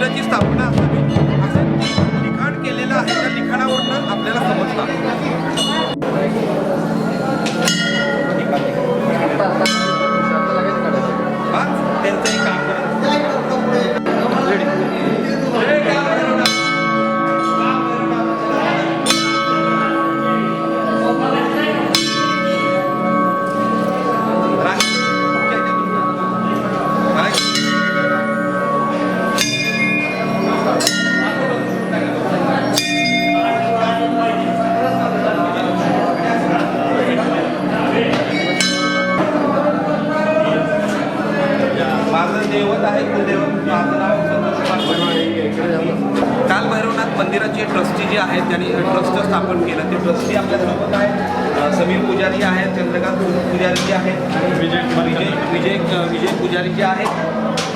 मंदिराची स्थापना असावी असं लिखाण केलेलं आहे. त्या लिखाणावरून आपल्याला समजतं. त्यांचंही काम करत काल भैरवनाथ मंदिराचे ट्रस्टी जे आहेत त्यांनी ट्रस्ट स्थापन केलं. ते ट्रस्टी आपल्यासोबत आहेत. समीर पुजारी आहेत, चंद्रकांत पुजारी जे आहेत, विजय पुजारी जे आहेत.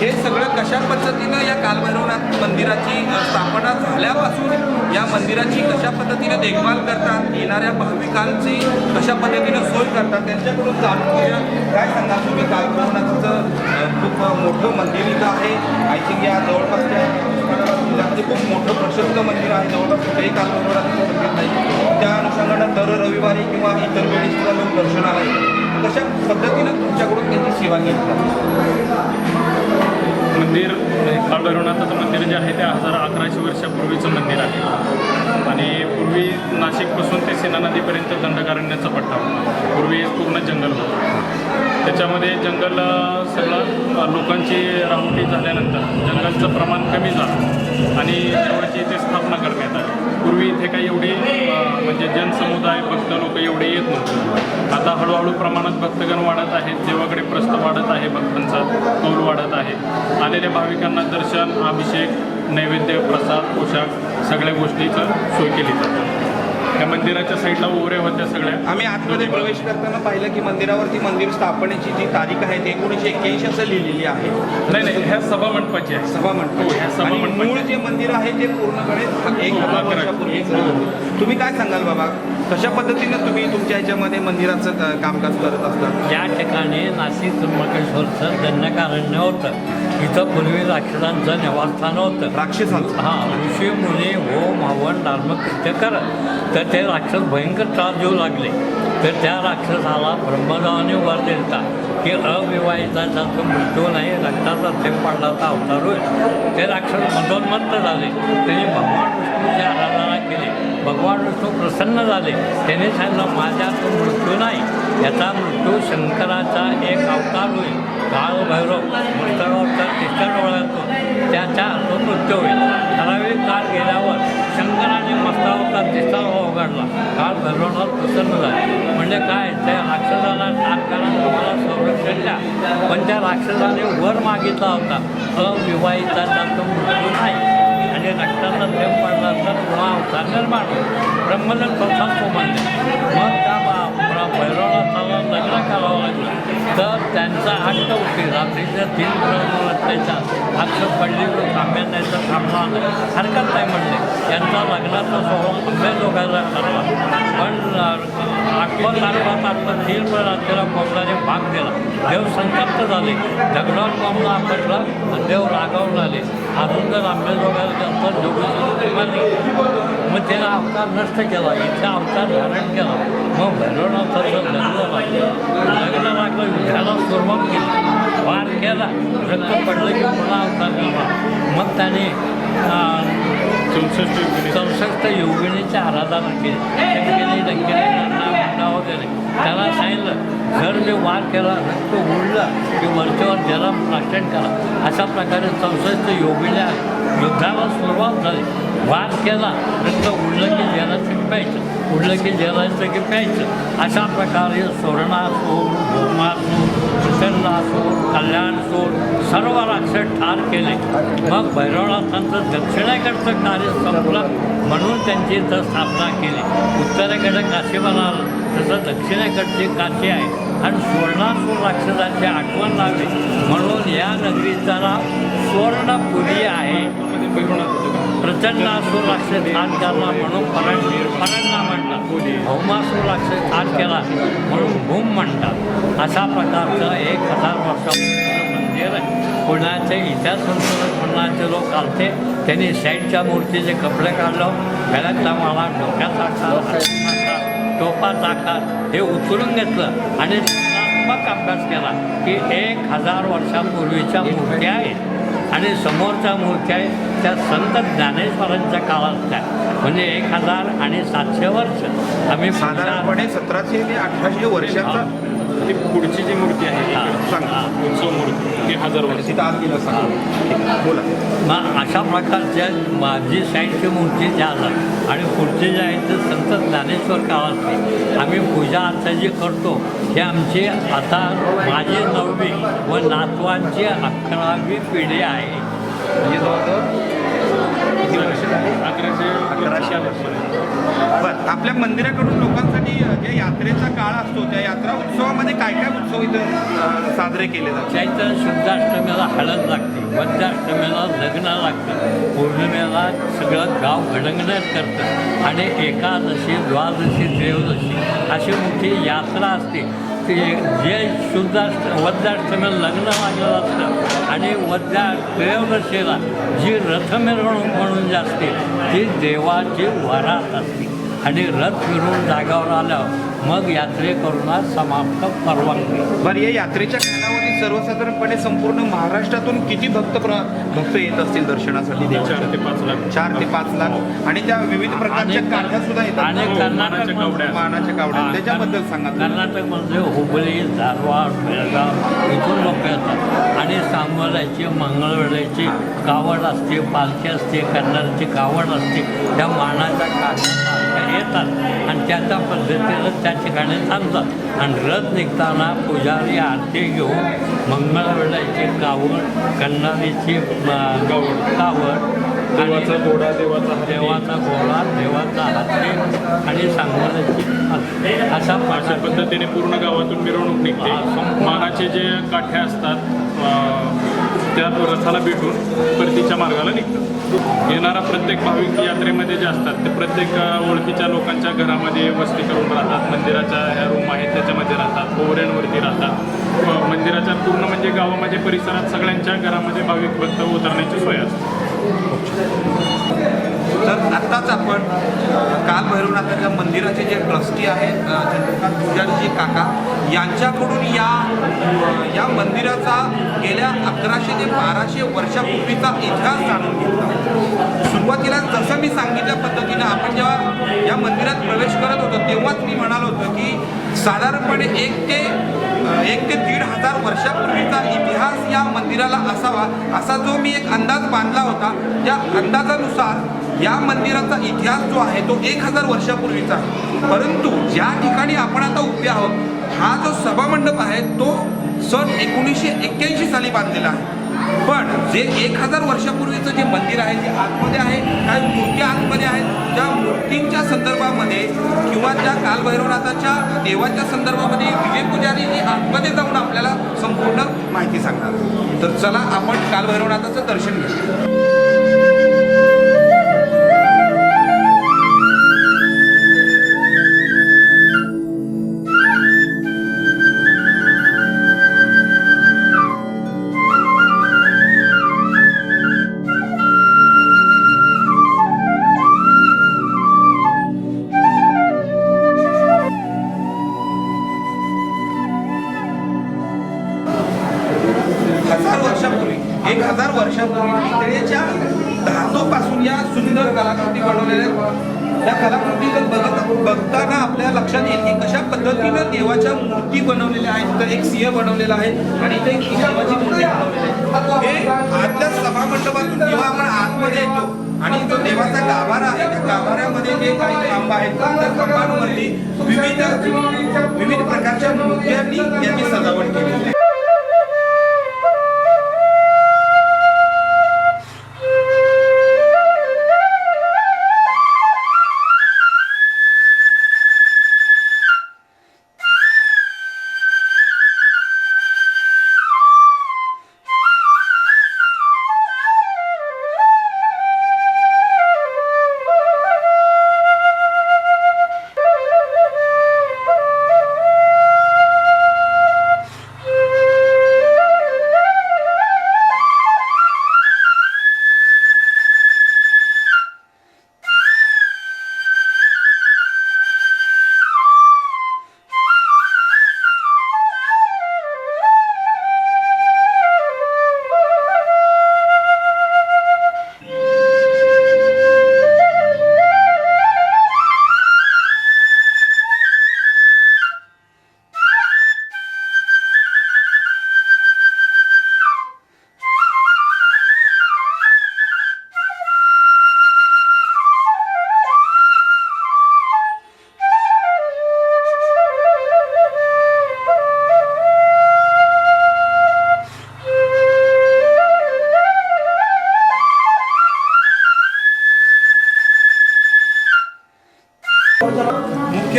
हे सगळं कशा पद्धतीनं या कालभैरवनाथ मंदिराची स्थापना झाल्यापासून या मंदिराची कशा पद्धतीने देखभाल करतात, येणाऱ्या भाविकांची कशा पद्धतीनं सोय करतात त्यांच्याकडून जाणून घेऊया. काय सांगाल तुम्ही? कालभैरवनाथचं खूप मोठं मंदिर इथं आहे. आय थिंक या जवळपासच्या जिल्ह्यामध्ये खूप मोठं प्रसिद्ध मंदिर आहे. जवळपास कुठेही कालभैरवनाथचं मंदिर नाही. त्या अनुषंगानं दर रविवारी किंवा इतर वेळी सुद्धा लोक दर्शनाला येतात. कशा पद्धतीनं तुमच्याकडून त्यांची सेवा घेतात? मंदिर कालभैरवनाथाचं मंदिर जे आहे ते 1100 वर्षापूर्वीचं मंदिर आहे आणि पूर्वी नाशिकपासून ते सीना नदीपर्यंत दंडकारण्याचा पट्टा होता. पूर्वी पूर्ण जंगल होतं. त्याच्यामध्ये जंगल सगळं लोकांची राहुटी झाल्यानंतर जंगलचं प्रमाण कमी झालं आणि देवाची इथे स्थापना करण्यात आली. पूर्वी इथे काही एवढी म्हणजे जनसमुदाय भक्त लोक एवढे येत नव्हते. आता हळूहळू प्रमाणात भक्तगण वाढत आहेत. देवाकडे प्रस्थ वाढत आहे, भक्तांचा कौल वाढत आहे. आलेल्या भाविकांना दर्शन, अभिषेक, नैवेद्य, प्रसाद, पोशाख सगळ्या गोष्टीचं सोय केली जाते. या मंदिराच्या साईडला ओऱ्या होत्या सगळ्या. आम्ही आतमध्ये प्रवेश करताना पाहिलं की मंदिरावरती मंदिर स्थापनेची जी तारीख आहे ती 1981 असं लिहिलेली आहे. नाही, ह्या सभा मंडपाची आहे. सभा मंडप. ह्या सभा मंडप मूळ जे मंदिर आहे ते पूर्णपणे 1000 वर्षापूर्वीचं. तुम्ही काय सांगाल बाबा, कशा पद्धतीनं तुम्ही तुमच्या ह्याच्यामध्ये मंदिराचं कामकाज करत असतात? या ठिकाणी नाशिक त्र्यंबकेश्वरचं दंडकारण्य होतं. इथं पूर्वी राक्षसांचं निवासस्थान होतं. राक्षसांचं? हां, ऋषी मुनी होम हवन धार्मिक कृत्य करत. तर ते राक्षस भयंकर त्रास देऊ लागले. तर त्या राक्षसाला ब्रह्मदेवाने वर दिलता की अविवाहिताचा तो मृत्यू नाही, रक्ताचा थेंब पडला तर अवतार होईल. ते राक्षस मदोन्मत्त झाले. त्यांनी भगवान विष्णूची आराधना केली. भगवान विष्णू प्रसन्न झाले. त्यांनी सांगितलं माझ्या तो मृत्यू नाही, याचा मृत्यू शंकराचा एक अवतार होईल. काळ भैरव मस्तकावरचा तिसऱ्या डोळ्यातून त्याचा तो मृत्यू होईल. ठराविक काळ गेल्यावर शंकराने मस्तकावरचा तिसरा डोळा उघडला. काळ भैरवनाथ प्रसन्न झाले. म्हणजे काय, त्या राक्षसाला ठार तुम्हाला संरक्षण द्या. पण त्या राक्षसाने वर मागितला होता अविवाहिताचा तो मृत्यू नाही आणि रक्ताचा थेंब पडला तर पुन्हा अवतार निर्माण होईल. ब्रह्मदेव प्रसाद तो मानले. मग त्या भैरवनाथाला लग्न करावं लागलं. तर त्यांचा हट्ट होती. रात्रीच्या 3 वाजताच्या हक्क पडली तर थांब्यात नाही तर थांबणार नाही, हरकत नाही म्हणले. त्यांचा लग्नाचा सोहळा अंबेजोगाईला ठरला. पण आठवण तारखा 3 रात्रीला कोंबडाने भाग दिला. देव संतप्त झाले. दगडावर कोंबडा आपटला आणि देव रागावून आले. अजून जर अंबेजोगाईला नंतर जोगेश्वरी मग त्याला अवतार नष्ट केला. इथला अवतार धारण केला. मग भैरवनाथाचं लग्न लागलं. युद्धाला सुरुवात केली. वार केला, रक्त पडलं की पुन्हा अवतार केला. मग त्याने 64 योगिनीची आराधना केली. वगैरे त्याला सांगितलं जर मी वार केला, रक्त उडलं की वरच्यावर जला प्राशन करा. अशा प्रकारे 64 योगिन्या युद्धाला सुरुवात झाली. वार केला, रक्त उडलं की जलाचं प्यायचं, उडलं की जलाचं की प्यायचं. अशा प्रकारे सुवर्णासूर, भौमासूर, प्रसन्नासूर, कल्याणसूर सर्व राक्षस ठार केले. मग भैरवनाथांचं दक्षिणेकडचं कार्य संपलं म्हणून त्यांची इथं स्थापना केली. उत्तरेकडे काशी बनावलं, तसं दक्षिणेकडची काशी आहे. आणि सुवर्णासूर राक्षसांची आठवण लागली म्हणून या नगरीचा नाव सुवर्णपुरी आहे. प्रचंडासूर राक्षस ठार केला म्हणून परांना म्हणतात. भौमासूर राक्षस ठार केला म्हणून भूम म्हणतात. अशा प्रकारचं 1000 वर्षापूर्वीचं मंदिर आहे. पुण्याचे इतिहास संशोधक म्हणण्याचे लोक आलते. त्यांनी साईडच्या मूर्तीचे कपडे काढलं, गळ्यातला माला, डोक्याचा आकार, टोपाचा आकार हे उचलून घेतलं आणि तुलनात्मक अभ्यास केला की 1000 वर्षापूर्वीच्या मूर्त्या आहेत आणि समोरच्या मूर्त्या आहेत त्या संत ज्ञानेश्वरांच्या काळातल्या, म्हणजे 1000 आणि 700 वर्ष. आम्ही साधारणपणे 1700 ते 1800 वर्षाचा ती पुढची जी मूर्ती आहे सांगा. उत्सव मूर्ती ती 1000 वर्ष. तिथं आत गेलं सांगा. बोला. मग अशा प्रकारच्या माझी साईडची मूर्ती ज्या आल्या आणि पुढचे जे आहेत ते संत ज्ञानेश्वर काळातले. आम्ही पूजा आता जी करतो हे आमची आता माझी 9वी व नातवांची 11वी पिढी आहे. म्हणजे जवळजवळ किती वर्ष झाली? 1100 वर्ष. बरं, आपल्या मंदिराकडून लोकांसाठी जे यात्रेचा काळ असतो त्या यात्रा उत्सवामध्ये काय काय उत्सव इथं साजरे केले जातात? चैत्र शुद्धाष्टमीला हळद लागते, मध्याष्टमीला लग्न लागते, पौर्णिमेला सगळं गाव घडंगडत करतं आणि एकादशी, द्वादशी, त्रयोदशी अशी मोठी यात्रा असते. ते जे वद्याष्टमीला लग्न लागलेलं असतं आणि त्रयोदशीला जी रथमिरवणूक म्हणून जी असते ती देवाची वरात असते आणि रथ फिरून जागावर आल्यावर मग यात्रेकरूंना समाप्त परवानगी. बरं, या यात्रेच्या कालावधीत सर्वसाधारणपणे संपूर्ण महाराष्ट्रातून किती भक्त येत असतील दर्शनासाठी? 4 ते 5 लाख. 4 ते 5 लाख. आणि त्या विविध प्रकारच्या काठ्या सुद्धा येतात. आणि मानाच्या कावड्या. मानाच्या कावड्या त्याच्याबद्दल सांगा. कर्नाटकमध्ये हुबळी, धारवाड, बेळगाव इथून लोक येतात आणि सांगोल्याची, मंगळवेढ्याची कावड असते, पालखी असते, कन्नडची कावड असते. त्या मानाच्या काठ्या येतात आणि त्याच्या पद्धतीनं त्या ठिकाणी थांबतात आणि रथ निघताना पुजारी आरती घेऊन मंगळवेढ्याची कावड, कन्नडीची कावड, देवाचा घोडा, देवाचा हाती आणि सांगोल्याची अशा अशा पद्धतीने पूर्ण गावातून मिरवणूक निघते. मानाचे जे काठ्या असतात त्या रथाला भेटून परतीच्या मार्गाला निघतात. येणारा प्रत्येक भाविक यात्रेमध्ये जे असतात ते प्रत्येक ओळखीच्या लोकांच्या घरामध्ये वस्ती करून राहतात. मंदिराच्या ह्या रूम आहेत त्याच्यामध्ये राहतात, पोवऱ्यांवरती राहतात. मंदिराच्या पूर्ण म्हणजे गावामध्ये परिसरात सगळ्यांच्या घरामध्ये भाविक भक्त उतरण्याची सोय असते. तर आत्ताच आपण काल भैरवनाथाच्या मंदिराचे जे ट्रस्टी आहेत चंद्रकांत पुजारीजी काका यांच्याकडून या मंदिराचा गेल्या 1100 ते 1200 वर्षापूर्वीचा इतिहास जाणून घेतला. सुरुवातीला जसं मी सांगितल्या पद्धतीनं आपण जेव्हा या मंदिरात प्रवेश करत होतो तेव्हाच मी म्हणालो होतो की साधारणपणे 1 ते 1,500 वर्षापूर्वीचा इतिहास या मंदिराला असावा असा जो मी एक अंदाज बांधला होता. त्या अंदाजानुसार या मंदिराचा इतिहास जो आहे तो 1000 वर्षापूर्वीचा आहे. परंतु ज्या ठिकाणी आपण आता उभे आहोत हा जो सभामंडप आहे तो सन 1981 साली बांधलेला आहे. पण जे 1000 वर्षापूर्वीचं जे मंदिर आहे ते आतमध्ये आहे, काही मूर्त्या आतमध्ये आहेत. त्या मूर्तींच्या संदर्भामध्ये किंवा त्या कालभैरवनाथाच्या देवाच्या संदर्भामध्ये विजय पुजारी हे आतमध्ये जाऊन आपल्याला संपूर्ण माहिती सांगणार. तर चला आपण कालभैरवनाथाचं दर्शन घेऊ. पितळेच्या धातूपासून या सुंदर कलाकृती बनवलेल्या आहेत. त्या कलाकृती बघताना आपल्या लक्षात येईल की कशा पद्धतीनं देवाच्या मूर्ती बनवलेल्या आहेत. तर एक सिंह बनवलेला आहे आणि इथे एक देवाची मूर्ती बनवलेली आहे. हे आतल्या सभामंडपातून जेव्हा आपण आतमध्ये येतो आणि जो देवाचा गाभारा आहे त्या गाभाऱ्यामध्ये जे काही खांब आहेत त्या खांबांवरती विविध प्रकारच्या मूर्त्यांनी याची सजावट केली.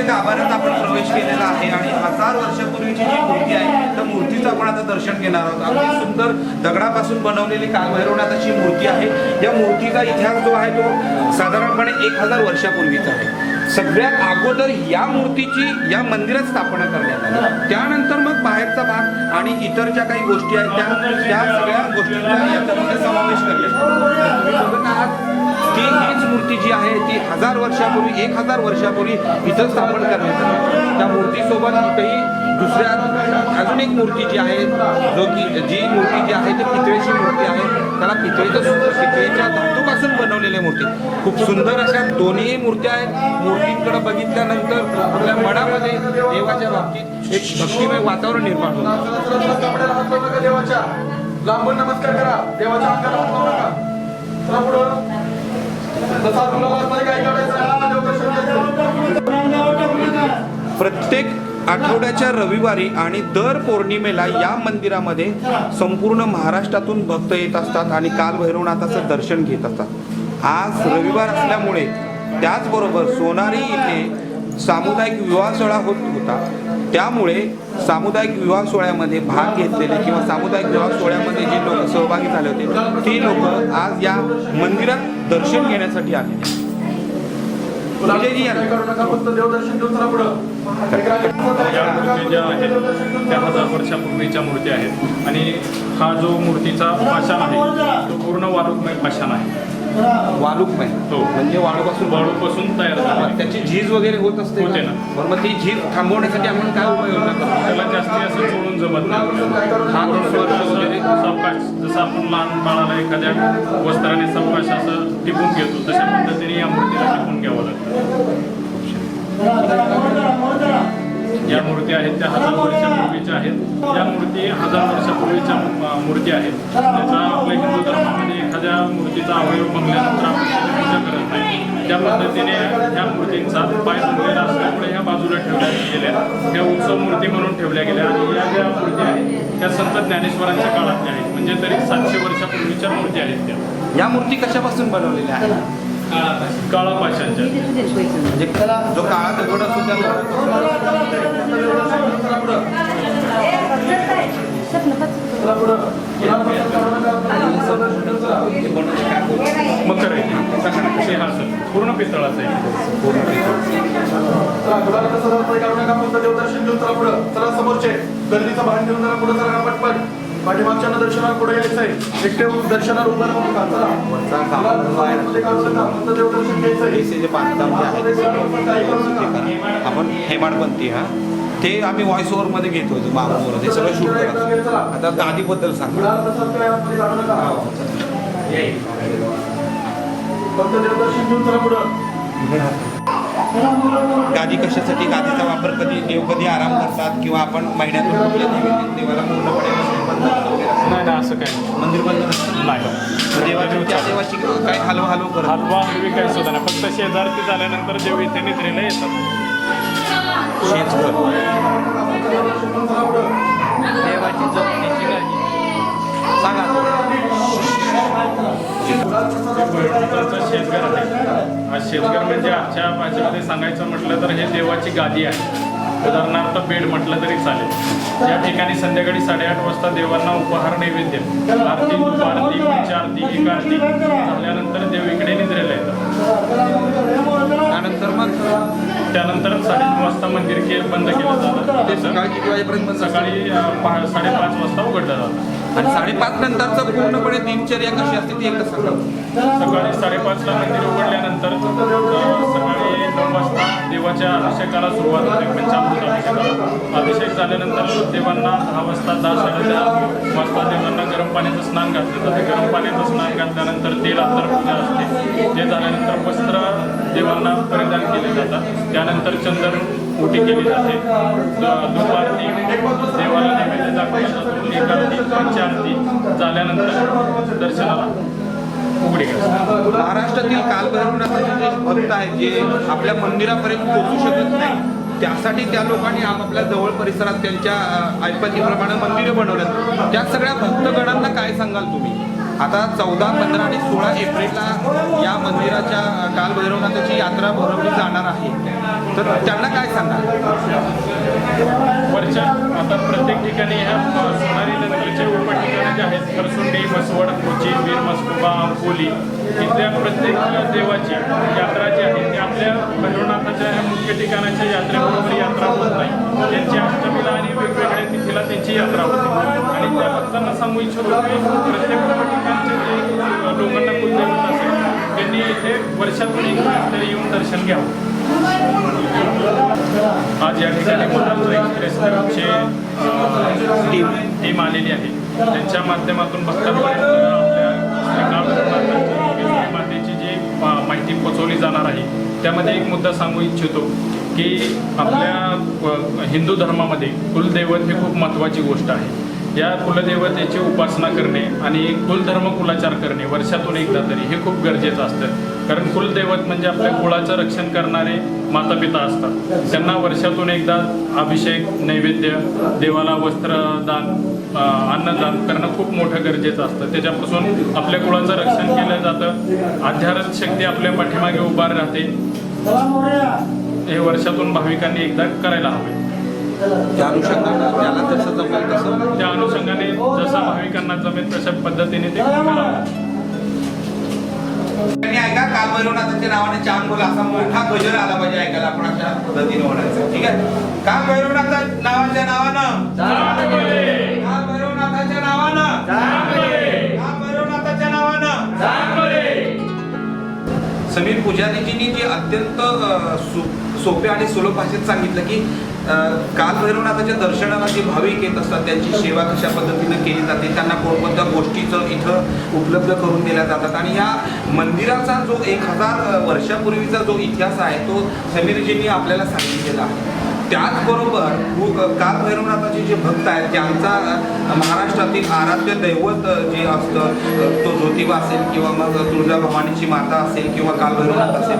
गाभाऱ्यात आपण प्रवेश केलेला आहे आणि 1000 वर्षापूर्वीची जी मूर्ती आहे त्या मूर्तीचं आपण आता दर्शन घेणार आहोत. अगदी सुंदर दगडापासून बनवलेली कालभैरवनाथाची मूर्ती आहे. या मूर्तीचा इतिहास जो आहे तो साधारणपणे 1000 वर्षापूर्वीचा आहे. सगळ्यात अगोदर या मूर्तीची या मंदिरात स्थापना करण्यात आली. त्यानंतर मग बाहेरचा भाग आणि इतर ज्या काही गोष्टी आहेत त्या सगळ्या गोष्टींचा याच्यामध्ये समावेश करण्यात तुम्ही बघत आहात की हीच मूर्ती जी आहे ती 1000 वर्षापूर्वी 1000 वर्षापूर्वी इथं स्थापन करण्यात आली. त्या मूर्तीसोबत इथंही दुसऱ्या अजून एक मूर्ती जी आहे जी मूर्ती जी आहे ती पितळेची मूर्ती आहे. त्याला पितळेच्या धातूपासून बनवलेली मूर्ती खूप सुंदर अशा दोन्ही मूर्त्या आहेत. मूर्तींकडे बघितल्यानंतर आपल्या मनामध्ये देवाच्या बाबतीत एक भक्तिमय वातावरण निर्माण होतं. देवाच्या लांबून नमस्कार करा. देवाच्या अंगाला हात लावू नका. चला पुढं. जसा तुम्हाला काय करायचं देवदर्शन घ्यायचं. प्रत्येक आठवड्याच्या रविवारी आणि दर पौर्णिमेला या मंदिरामध्ये संपूर्ण महाराष्ट्रातून भक्त येत असतात आणि कालभैरवनाथाचं दर्शन घेत असतात. आज रविवार असल्यामुळे त्याचबरोबर सोनारी इथे सामुदायिक विवाह सोहळा होता. त्यामुळे सामुदायिक विवाह सोहळ्यामध्ये भाग घेतलेले किंवा सामुदायिक विवाह सोहळ्यामध्ये जे लोक सहभागी झाले होते ते लोक आज या मंदिरात दर्शन घेण्यासाठी आले. देवदर्शन घेऊन चला पुढं. या मूर्ती ज्या आहेत त्या 1000 वर्षापूर्वीच्या मूर्ती आहेत आणि हा जो मूर्तीचा पाषाण आहे तो पूर्ण वालुकमय पाषाण आहे. वालुकमय हो. म्हणजे वाळूपासून तयार झाला. त्याची झीज वगैरे होत असते होते ना. मग ती झीज थांबवण्यासाठी आपण काय उपाययोजना करतो? त्याला जास्ती असं सोडून जमत नाही. हा स्पर्श वगैरे सावकाश जसं आपण लहान बाळाला एखाद्या वस्त्राने सावकाश असं टिपून घेतो तशा पद्धतीने या मूर्तीला टिपून घ्यावं लागतं. या मूर्ती आहेत त्या 1000 वर्षापूर्वीच्या आहेत. या मूर्ती 1000 वर्षापूर्वीच्या मूर्ती आहेत. त्याचा आपल्या हिंदू धर्मामध्ये एखाद्या मूर्तीचा अवयव बनल्यानंतर आपण त्याची पूजा करत नाही. त्या पद्धतीने ह्या मूर्तींचा पाय बनलेला असल्यामुळे ह्या बाजूला ठेवल्या गेल्या. त्या उत्सव मूर्ती म्हणून ठेवल्या गेल्या आणि या ज्या मूर्ती आहेत त्या संत ज्ञानेश्वरांच्या काळातल्या आहेत. म्हणजे तरी 700 वर्षापूर्वीच्या मूर्ती आहेत त्या. या मूर्ती कशापासून बनवलेल्या आहेत? काळा पाषाणच्या. म्हणजे जो काळा दगड असतो त्या मकर आहे सिंहासन पूर्ण पितळाचं आहे. देवदर्शन घेऊन चला पुढं. चला समोरचे गर्दीचं भान घेऊन जरा पुढे जरा पटपट. पाठीमागच्या दर्शनाला पुढे यायचंय. एकटे दर्शनाला उभं राहू नका. चला देवदर्शन घ्यायचंय. आपण हेमाडपंथी हा ते आम्ही व्हॉइस ओव्हर मध्ये घेतो मागून ते सगळं शूट करायचं. आता गादीबद्दल सांगा. फक्त देवदर्शन घेऊन चला पुढं. गादी कशासाठी? गादीचा वापर कधी आराम करतात किंवा आपण महिन्यातून कुठल्या देवाला पूर्णपणे नाही नाही असं काही मंदिर बंद नसतं. नाही. त्या देवाची काय हलवा करत हलवा हलवी काही सुद्धा नाही. फक्त शेजारती झाल्यानंतर देव इथे निद्रेला येतात. देवाची जपण्याची काळजी सांगा. भैरवनाथाचं शेतघर आहे. हा शेतघर म्हणजे आजच्या भाषेमध्ये सांगायचं म्हटलं तर हे देवाची गादी आहे. उदाहरणार्थ बेड म्हटलं तरी चालेल. या ठिकाणी संध्याकाळी 8:30 वाजता देवांना उपहार नैवेद्य आरती, दुपारती, पंचारती, एक आरती झाल्यानंतर देव इकडे निद्रेला येतात. त्यानंतर 9:30 वाजता मंदिर बंद केलं जातं. ते सकाळी किती वाजेपर्यंत बंद? सकाळी 5:30 वाजता उघडलं जातं. आणि 5:30 नंतरचं पूर्णपणे दिनचर्या कशी असते ती एकच सांगा. सकाळी 5:30ला मंदिर उघडल्यानंतर सकाळी 9 वाजता देवाच्या अभिषेकाला सुरुवात होते. पंचामृत अभिषेकाला. अभिषेक झाल्यानंतर देवांना 10 वाजता 10-10:30 वाजता देवांना गरम पाण्याचं स्नान घातलं जातं. गरम पाण्याचं स्नान घातल्यानंतर तेल पूजा असते. ते झाल्यानंतर वस्त्र देवांना परिधान केले जातात. त्यानंतर चंदन ओटी केली जाते. दुपारती देवाला नैवेद्य दाखवला जातो. एक आरती, पंचारती झाल्यानंतर दर्शनाला उघडी करतात. महाराष्ट्रातील कालभैरवनाथाचे जे भक्त आहेत जे आपल्या मंदिरापर्यंत पोहोचू शकत नाही त्यासाठी त्या लोकांनी आपापल्या जवळ परिसरात त्यांच्या ऐपतीप्रमाणे मंदिरं बनवल्यात. त्या सगळ्या भक्तगणांना काय सांगाल तुम्ही? आता 14, 15 आणि 16 एप्रिलला या मंदिराच्या कालभैरवनाथाची यात्रा भरवली जाणार आहे, तर त्यांना काय सांगा? वरच्या आता प्रत्येक ठिकाणी ह्या सोनारी नंतरचे उपठिकाणं जे आहेत खरसुंडी, मसवड, कोची, वीर, मस्कोबा, अंकोली इथल्या प्रत्येक देवाची यात्रा जी आहे ती आपल्या भैरवनाथाच्या ह्या मुख्य ठिकाणाच्या यात्रेबरोबर यात्रा होत नाही. त्यांची अष्टमीला आणि वेगवेगळ्या तिथीला त्यांची यात्रा होते आणि त्या भक्तांना सांगू इच्छितो की प्रत्येक उपठिकाणचे जे लोकांना कुलदैवत असेल त्यांनी इथे वर्षातून एक वेळेस तरी येऊन दर्शन घ्यावं. आज या ठिकाणी महाराष्ट्र एक्सप्रेसचे टीम आलेली आहे. त्यांच्या माध्यमातून भक्तांपर्यंत आपल्या मातेची जी माहिती पोचवली जाणार आहे त्यामध्ये एक मुद्दा सांगू इच्छितो की आपल्या हिंदू धर्मामध्ये कुलदैवत ही खूप महत्त्वाची गोष्ट आहे. या कुलदेवतेची उपासना करणे आणि कुलधर्म कुलाचार करणे वर्षातून एकदा तरी हे खूप गरजेचं असतं. कारण कुलदैवत म्हणजे आपल्या कुळाचं रक्षण करणारे मातापिता असतात. त्यांना वर्षातून एकदा अभिषेक, नैवेद्य, देवाला वस्त्रदान, अन्नदान करणं खूप मोठं गरजेचं असतं. त्याच्यापासून आपल्या कुळाचं रक्षण केलं जातं. आध्यात्मिक शक्ती आपल्या पाठीमागे उभा राहते. हे वर्षातून भाविकांनी एकदा करायला हवे. त्या अनुषंगाने ज्याला जसं जमेल तसं त्या अनुषंगाने जसा भाविकांना जमेल तशा पद्धतीने ते करावं. त्यांनी ऐका, कालभैरवनाथाच्या नावाने चांद बोला असा मोठा गजर आला पाहिजे ऐकायला. आपण अशा पद्धतीने म्हणायचं, ठीक आहे? कालभैरवनाथाच्या नावानं कालभैरवनाथाच्या नावानं कालभैरवनाथाच्या नावानं. समीर पुजारीजींनी जे अत्यंत सोप्या आणि सुलभ भाषेत सांगितलं की कालभैरवनाथाच्या दर्शनाला जे भाविक येत असतात त्यांची सेवा कशा पद्धतीनं केली जाते, त्यांना कोणकोणत्या गोष्टीचं इथं उपलब्ध करून दिल्या जातात. आणि या मंदिराचा जो 1000 वर्षापूर्वीचा जो इतिहास आहे तो समीरजींनी आपल्याला सांगितलेला आहे. त्याचबरोबर कालभैरवनाथाचे जे भक्त आहेत त्यांचा महाराष्ट्रातील आराध्य दैवत जे असतं तो ज्योतिबा असेल किंवा मग तुळजाभवानीची माता असेल किंवा कालभैरवनाथ असेल,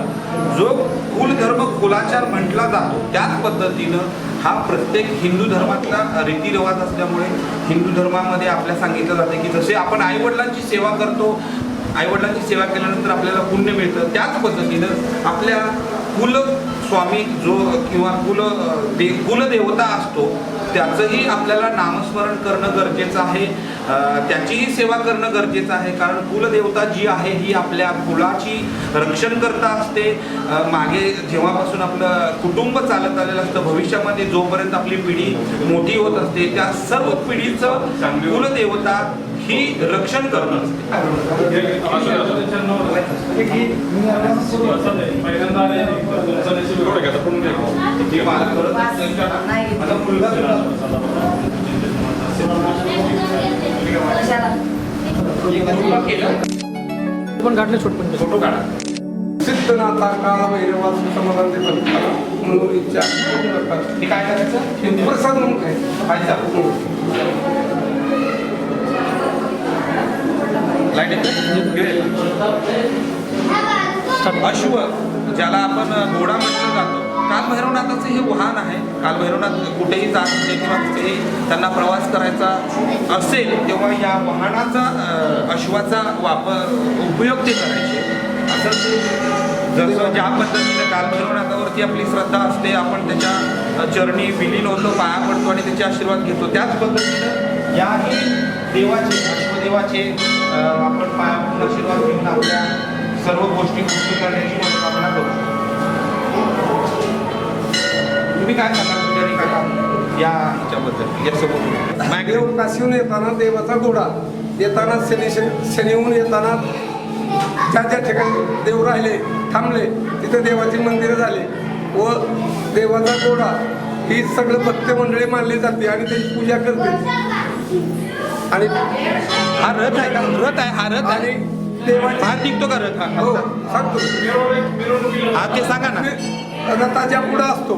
जो कुलधर्म कुलाचार म्हटला जातो त्याच पद्धतीनं हा प्रत्येक हिंदू धर्मातला रीतिरिवाज असल्यामुळे हिंदू धर्मामध्ये आपल्याला सांगितलं जातं की जसे आपण आईवडिलांची सेवा करतो, आईवडिलांची सेवा केल्यानंतर आपल्याला पुण्य मिळतं, त्याच पद्धतीनं आपल्या कुलस्वामी जो किंवा कुलदेवता असतो त्याचंही आपल्याला नामस्मरण करणं गरजेचं आहे, त्याचीही सेवा करणं गरजेचं आहे. कारण कुलदेवता जी आहे ही आपल्या कुलाची रक्षणकर्ता असते. मागे जेव्हापासून आपलं कुटुंब चालत आलेलं असतं, भविष्यामध्ये जोपर्यंत आपली पिढी मोठी होत असते त्या सर्व पिढीचं कुलदेवता ही रक्षण करणं असते. पण काढले छोटपण फोटो काढा. सिद्धनाथा कालभैरवाचं समाधान देतात म्हणून इच्छा हे काय करायचं? प्रसाद म्हणून काय पाहिजे लाईट अश्व ज्याला आपण घोडा म्हटलं जातो, कालभैरवनाथाचं हे वाहन आहे. कालभैरवनाथ कुठेही जात होते किंवा कुठेही त्यांना प्रवास करायचा असेल तेव्हा या वाहनाचा अश्वाचा उपयोग ते करायचे. असं जसं ज्या पद्धतीनं कालभैरवनाथावरती आपली श्रद्धा असते, आपण त्याच्या चरणी विलीन होतो, पाया पडतो आणि त्याचे आशीर्वाद घेतो, त्याच पद्धतीनं याही देवाचे अश्वदेवाचे आपण पाया पडून आशीर्वाद घेऊन आपल्या सर्व गोष्टी पूर्ण करण्याची मनोकामना करू शकतो. तुम्ही काय सांगा पुजारी काका या ह्याच्याबद्दल? यासोबत देव काशीहून येताना देवाचा घोडा, येताना शनीहून येताना ज्या ज्या ठिकाणी देव राहिले थांबले तिथे देवाची मंदिरं झाले व देवाचा घोडा ही सगळं भक्त मंडळी मानली जाते आणि त्याची पूजा करते. आणि हा रथ आहे का? रथ आहे, हा रथ आणि आहे. देवाची बाहेर निघतो का रथ? हो हा सांगतो हा ते सांगा ना. रथाच्या पुढे असतो,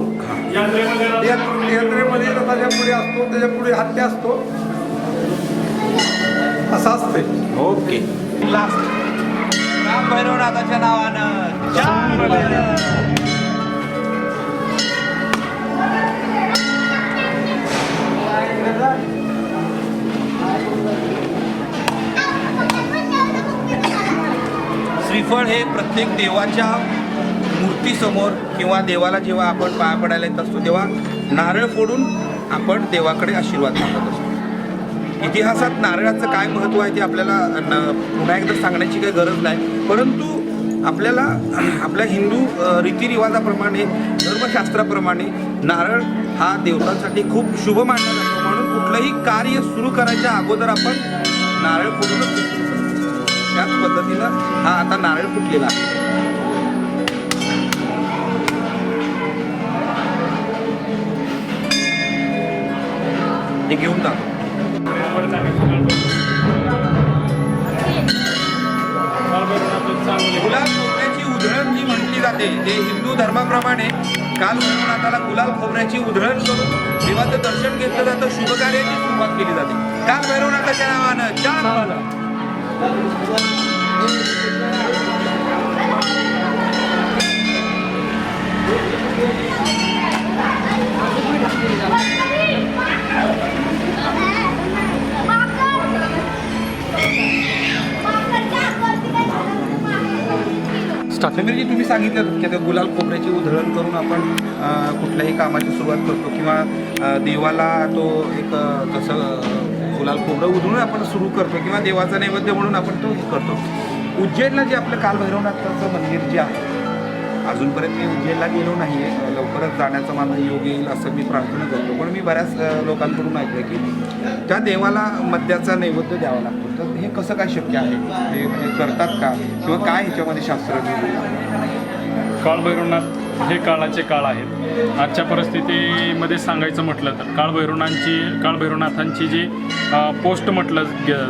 यात्रेमध्ये रथाच्या पुढे असतो, त्याच्या पुढे हत्ती असतो, असं असते. ओके. लास्ट कालभैरवनाथाच्या नावानं जय. श्रीफळ हे प्रत्येक देवाच्या मूर्तीसमोर किंवा देवाला जेव्हा आपण पाया पडायला येत असतो तेव्हा नारळ फोडून आपण देवाकडे आशीर्वाद मागत असतो. इतिहासात नारळाचं काय महत्त्व आहे ते आपल्याला पुन्हा एकदा सांगण्याची काही गरज नाही, परंतु आपल्याला आपल्या हिंदू रीतिरिवाजाप्रमाणे धर्मशास्त्राप्रमाणे नारळ हा देवतांसाठी खूप शुभ मानला जातो. म्हणून कुठलंही कार्य सुरू करायच्या अगोदर आपण नारळ फोडूनच त्याच पद्धतीनं हा आता नारळ फुटलेला आहे. हे घेऊन टाक. गुलाल खोबऱ्याची उधळण जी म्हटली जाते ते हिंदू धर्माप्रमाणे काल भैरवनाथाला गुलाल खोबऱ्याची उधळण करून देवाचं दर्शन घेतलं जातं, शुभ कार्याची सुरुवात केली जाते. काल भैरवनाथाच्या नावानं चाल. समीरजी, तुम्ही सांगितलं की त्या गुलाल खोबऱ्याची उधळण करून आपण कुठल्याही कामाची सुरुवात करतो किंवा देवाला तो एक तसं गुलाल खोबरं उधळून आपण सुरू करतो किंवा देवाचा नैवेद्य म्हणून आपण तो हे करतो. उज्जैनला जे आपलं काल भैरवनाथाचं मंदिर जे आहे, अजूनपर्यंत मी उज्जैनला गेलो नाही आहे, लवकरच जाण्याचा माझा योग येईल असं मी प्रार्थना करतो. पण मी बऱ्याच लोकांकडून ऐकलं की त्या देवाला मद्याचा नैवेद्य द्यावा लागतो. तर हे कसं काय शक्य आहे, हे करतात का किंवा काय ह्याच्यामध्ये शास्त्र? काळ भैरवनाथ हे काळाचे काळ आहेत. आजच्या परिस्थितीमध्ये सांगायचं म्हटलं तर काळ भैरवनाथांची जी पोस्ट म्हटलं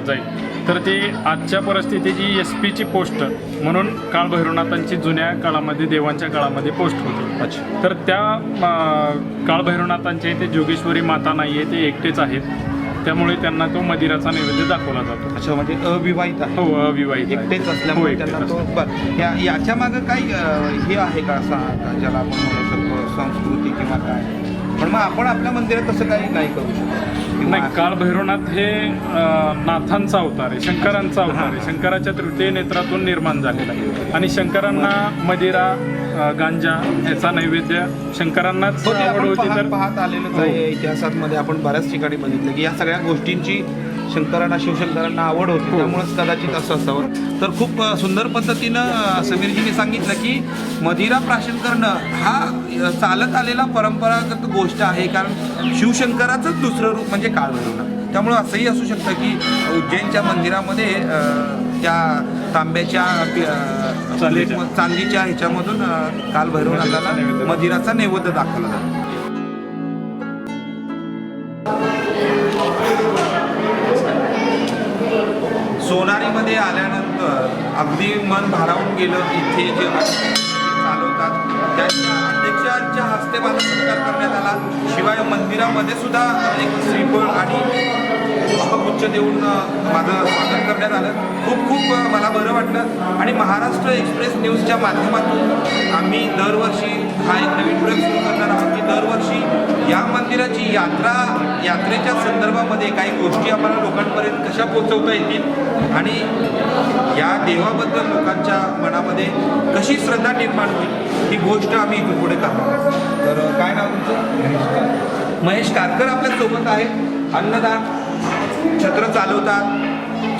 जाईल तर ती आजच्या परिस्थितीची SP ची पोस्ट म्हणून काळ भैरवनाथांची जुन्या काळामध्ये देवांच्या काळामध्ये पोस्ट होती. अच्छा. तर त्या काळ भैरवनाथांच्या इथे जोगेश्वरी माता नाही आहे, ते एकटेच आहेत, त्यामुळे त्यांना तो मदिराचा नैवेद्य दाखवला जातो. अच्छा, म्हणजे अविवाहित आहे. हो, अविवाहित एकटेच असल्यामुळे त्यांना तो याच्या मागं काही हे आहे का असं ज्याला आपण म्हणू शकतो संस्कृती किंवा काय? पण मग आपण आपल्या मंदिरात तसं काही नाही करू शकतो. नाही, काळ भैरवनाथ हे नाथांचा अवतार आहे, शंकरांचा अवतार आहे. शंकराच्या तृतीय नेत्रातून निर्माण झालेला आहे आणि शंकरांना मदिरा गांजा ह्याचा नैवेद्य शंकरांनाच आवड होती. तर पाहत आलेलंच आहे इतिहासामध्ये, आपण बऱ्याच ठिकाणी बघितलं की या सगळ्या गोष्टींची शंकरांना शिवशंकरांना आवड होती, त्यामुळेच कदाचित असं असावं. तर खूप सुंदर पद्धतीनं समीरजीने सांगितलं की मदिरा प्राशन करणं हा चालत आलेला परंपरागत गोष्ट आहे, कारण शिवशंकराचंच दुसरं रूप म्हणजे काळ भैरवनाथ. त्यामुळं असंही असू शकतं की उज्जैनच्या मंदिरामध्ये त्या तांब्याच्या चांदीच्या ह्याच्यामधून काल भैरवनाथाला मदिराचा नैवेद्य दाखवला जातो. सोनारीमध्ये आल्यानंतर अगदी मन भारावून गेलं. इथे जे चालवतात त्यांच्या अध्यक्षांच्या हस्ते माझा सत्कार करण्यात आला. शिवाय मंदिरामध्ये सुद्धा एक श्रीफळ आणि पुष्पगुच्छ देऊन माझं स्वागत करण्यात आलं. खूप मला बरं वाटलं. आणि महाराष्ट्र एक्सप्रेस न्यूजच्या माध्यमातून आम्ही दरवर्षी हा एक नवीन प्रयोग सुरू करणार आहोत की दरवर्षी या मंदिराची यात्रेच्या संदर्भामध्ये काही गोष्टी आम्हाला लोकांपर्यंत कशा पोहोचवता येतील आणि या देवाबद्दल लोकांच्या मनामध्ये कशी श्रद्धा निर्माण होईल ही गोष्ट आम्ही इथून पुढे करणार. तर काय नाव तुमचं? महेश कारकर आपल्यासोबत आहेत. अन्नदान छत्र चालवतात.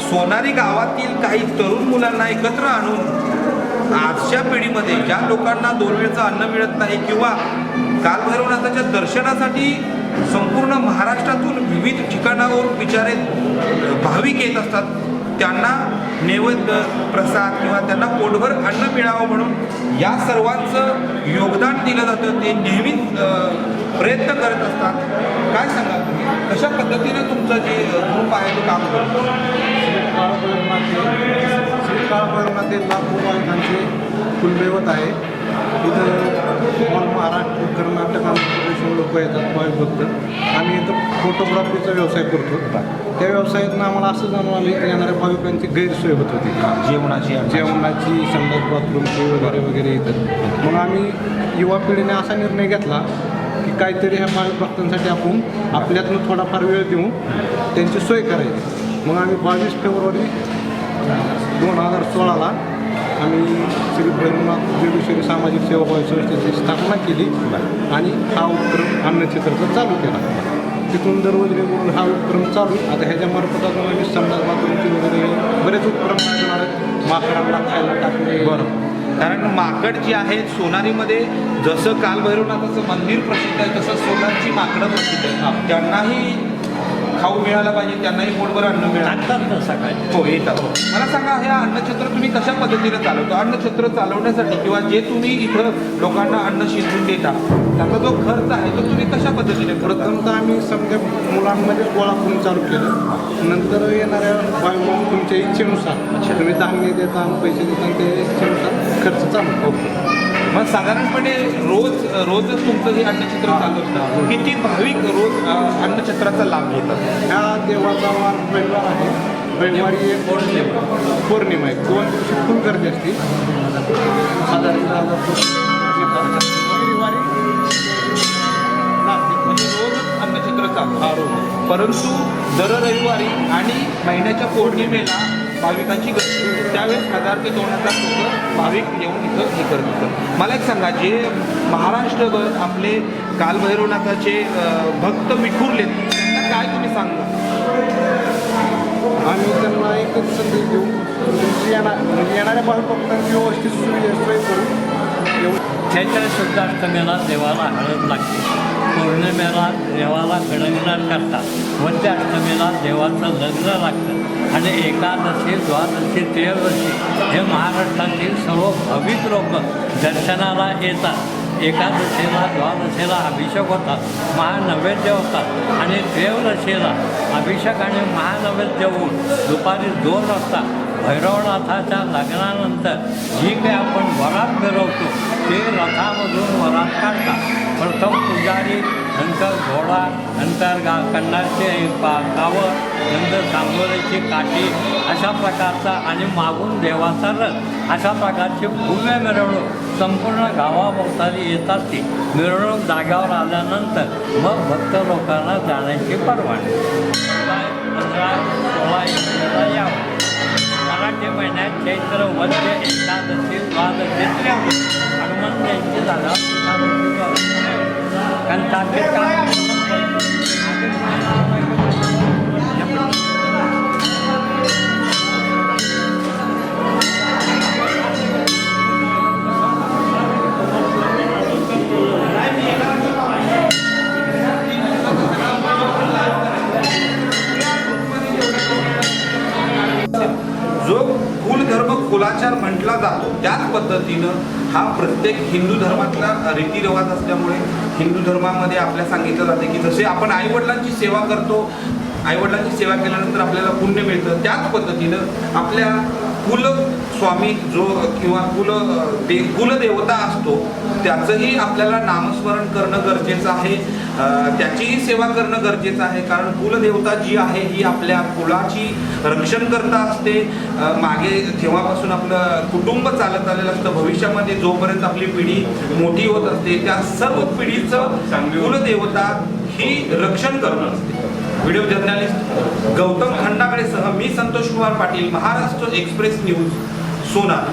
सोनारी गावातील काही तरुण मुलांना एकत्र आणून आजच्या पिढीमध्ये ज्या लोकांना 2 वेळचं अन्न मिळत नाही किंवा काल भैरवनाथाच्या दर्शनासाठी संपूर्ण महाराष्ट्रातून विविध ठिकाणावरून बिचारे भाविक येत असतात, त्यांना नैवेद्य प्रसाद किंवा त्यांना पोटभर अन्न मिळावं म्हणून या सर्वांचं योगदान दिलं जातं. ते नेहमीच प्रयत्न करत असतात. काय सांगाल तुम्ही कशा पद्धतीने तुमचं जे ग्रुप आहे ते काम करतो? श्री काळ भैरवनाथ हे लाखो भाविकांचे कुलदैवत आहे. इथं ऑल महाराष्ट्र, कर्नाटक, आंध्र प्रदेश लोक येतात भाविक भक्त. आम्ही इथं फोटोग्राफीचा व्यवसाय करतो. त्या व्यवसायातून आम्हाला असं जाणून आलं की येणाऱ्या भाविकांची गैरसोय होत होती जेवणाची, संडास बाथरूमची वगैरे येतात. मग आम्ही युवा पिढीने असा निर्णय घेतला की काहीतरी ह्या भाविक भक्तांसाठी आपण आपल्यातून थोडाफार वेळ देऊन त्यांची सोय करायची. मग आम्ही 22 फेब्रुवारी 2016ला आम्ही श्री भैरवनाथ जोगेश्वरी सामाजिक सेवाभावी संस्थेची स्थापना केली आणि हा उपक्रम अन्नछत्राचा चालू केला. तिथून दररोज रेगुलर हा उपक्रम चालू. आता ह्याच्या मार्फत अजून आम्ही समाज बांधवांची वगैरे बरेच उपक्रम करणार आहेत. माकडांना खायला टाकणे. बरं. कारण माकड जी आहेत सोनारीमध्ये जसं कालभैरवनाथाचं मंदिर प्रसिद्ध आहे तसं सोनारची माकडं प्रसिद्ध आहे. त्यांनाही खाऊ मिळायला पाहिजे, त्यांनाही पोटभर अन्न मिळालं. टाकतात ना सकाळी. हो येतात. मला सांगा हे अन्नछत्र तुम्ही कशा पद्धतीने चालवता? अन्नछत्र चालवण्यासाठी किंवा जे तुम्ही इथं लोकांना अन्न शिजवून देता त्याचा जो खर्च आहे तो तुम्ही कशा पद्धतीने करता? प्रथमतः आम्ही समजा मुलांमध्ये गोळा करून चालू केलं. नंतर येणाऱ्या भाविक तुमच्या इच्छेनुसार तुम्ही धान्य देता पैसे देता त्या इच्छेनुसार खर्च चालू होतो. मग साधारणपणे रोजच तुमचं हे अन्नछत्र चालू असतं. किती भाविक रोज अन्नछत्राचा लाभ घेतात? ह्या देवाचा वार रविवार आहे. रविवारी एक पौर्णिमा आहे. 2 दिवशी फुल गर्दी असते. साधारण रविवारी म्हणजे रोज अन्नछत्र चालू. परंतु दर रविवारी आणि महिन्याच्या पौर्णिमेला भाविकांची गर्दी, त्यावेळेस 1000 ते 2000 लोक भाविक येऊन इथं हे करत होतं. मला एक सांगा, जे महाराष्ट्रभर आपले कालभैरवनाथाचे भक्त विखुरलेत त्यांना काय तुम्ही सांगू? आम्ही त्यांना एकच संदेश देऊ, येणाऱ्या भाविकांची व्यवस्थित सोय करू. चैत्र शुद्धाष्टमीला देवाला हळद लागते, पौर्णिमेला देवाला गणगणार करतात, वद्याष्टमीला देवाचं लग्न लागतं आणि एकादशी, द्वादशी, त्रयोदशी हे महाराष्ट्रातील सर्व भाविक लोक दर्शनाला येतात. एकादशीला, द्वादशीला अभिषेक होतात, महानैवेद्य होतात आणि त्रयोदशीला अभिषेक आणि महानैवेद्य होऊन दुपारी 2 वाजता भैरवनाथाच्या लग्नानंतर जी काही आपण वरात मिरवतो ते रथामधून वरात काढतात. प्रथम पुजारी, नंतर घोडा, नंतर कन्नाचे कावड, नंतर सांगोलीची काठी अशा प्रकारचा आणि मागून देवाचा रथ अशा प्रकारची भव्य मिरवणूक संपूर्ण गावाभोवताली येतात. ती मिरवणूक जाग्यावर आल्यानंतर मग भक्त लोकांना जाण्याची परवानगी. 15, 16 एप्रिलला यावं. मराठी महिन्यात चैत्र वद्य एकादशी, द्वादशी, त्रयोदशी हनुमान जयंती झाला. कारण तात्विक जो कुलधर्म कुलाचार म्हटला जातो त्याच पद्धतीनं हा प्रत्येक हिंदू धर्मातला रीतिरिवाज असल्यामुळे हिंदू धर्मामध्ये आपल्याला सांगितलं जाते की जसे आपण आईवडिलांची सेवा करतो, आईवडिलांची सेवा केल्यानंतर आपल्याला पुण्य मिळतं, त्याच पद्धतीनं आपल्या कुलस्वामी जो किंवा कुलदेवता असतो त्याचंही आपल्याला नामस्मरण करणं गरजेचं आहे, त्याचीही सेवा करणं गरजेचं आहे. कारण कुलदेवता जी आहे ही आपल्या कुलाची रक्षणकर्ता असते. मागे जेव्हापासून आपलं कुटुंब चालत आलेलं असतं, भविष्यामध्ये जोपर्यंत आपली पिढी मोठी होत असते त्या सर्व पिढीचं कुलदेवता ही रक्षण करणं असते. व्हिडिओ जर्नलिस्ट गौतम खंडागळेसह मी संतोष कुमार पाटील, महाराष्ट्र एक्सप्रेस न्यूज, सोनार.